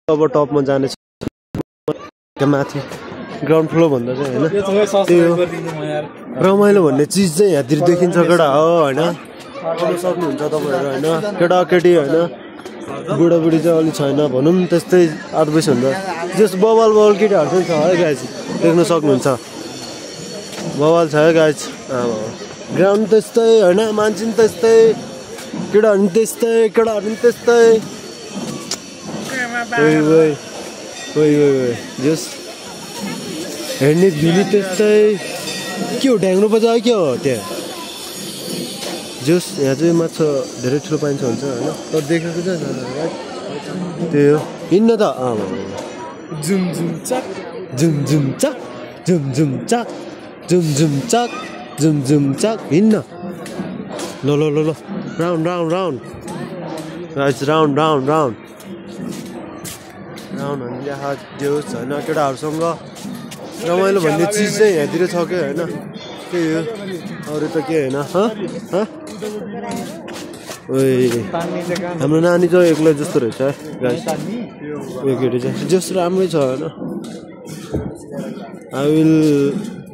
अब टपमा जाने छ त्यहाँ माथि ग्राउन्ड फ्लोर भन्दा चाहिँ होइन त्यही हो रमाइलो भन्ने चिज चाहिँ यहाँतिर देखिन्छ केटा हो होइन आउनु सक्नुहुन्छ तपाईँहरू होइन केटाकेटी होइन बुढाबुढी चाहिँ अलिक छैन भनौँ त्यस्तै 8 बजी हुन्छ जस बवाल केटाहरू चाहिँ छ है गाइज देख्न सक्नुहुन्छ बवाल छ है गाइज ग्राउन्ड त्यस्तै होइन मान्छे पनि त्यस्तै केटाहरू पनि त्यस्तै जस हेर्ने भिली त्यस्तै के हो ढ्याङ्ग्रो बजायो के हो त्यहाँ जस यहाँ चाहिँ माछा धेरै ठुलो पाइन्छ हुन्छ होइन तर देखेको चाहिँ त्यही हो हिँड्न त झुम चाक हिँड्न ल राउन्ड देओस् होइन केटाहरूसँग रमाइलो भन्ने चिज चाहिँ यहाँतिर छ कि होइन त्यही हो अरू त के होइन हाम्रो नानी चाहिँ एक्लै जस्तो रहेछ यो केटी चाहिँ जस राम्रै छ होइन आई विल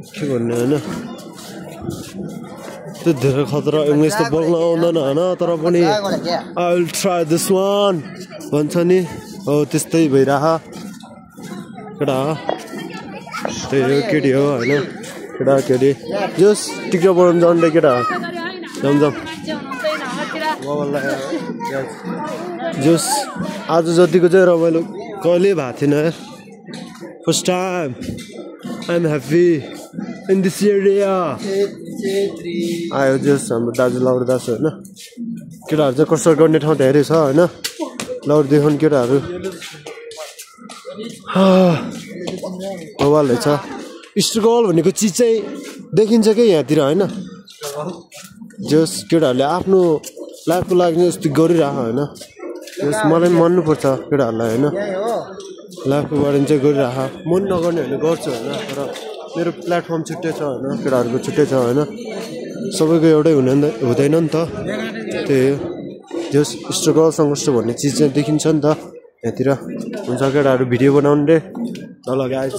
के भन्ने होइन त्यो धेरै खतरा इङ्ग्लिस त बोल्न आउँदैन होइन तर पनि I will try this one भन्छ नि हो त्यस्तै भइरह केटा त्यही हो केटी हो होइन केटी जस टिका बनाउनु जान्दै केटा जाम जस आज जतिको चाहिँ रमाइलो कहिले भएको थिएन first time I am happy in this area आयो जस हाम्रो दाजु लाउड दाजु होइन केटाहरू चाहिँ कसरत गर्ने ठाउँ धेरै छ होइन लाउड देखाउनु केटाहरू बवाल रहेछ स्ट्रगल भनेको चिज चाहिँ देखिन्छ क्या यहाँतिर होइन जस केटाहरूले आफ्नो लाइफको लागि यस्तो गरिरह होइन जस मलाई पनि मान्नुपर्छ केटाहरूलाई होइन लाइफको बारेमा चाहिँ गरिरह मन नगर्ने होइन गर्छु होइन तर मेरो प्लेटफर्म छुट्टै छ होइन केटाहरूको छुट्टै छ होइन सबैको एउटै हुँदैन नि त त्यही हो जस स्ट्रगल सङ्घर्ष भन्ने चिज चाहिँ देखिन्छ नि त यहाँतिर हुन्छ केटाहरू भिडियो बनाउनु रे ल गाइस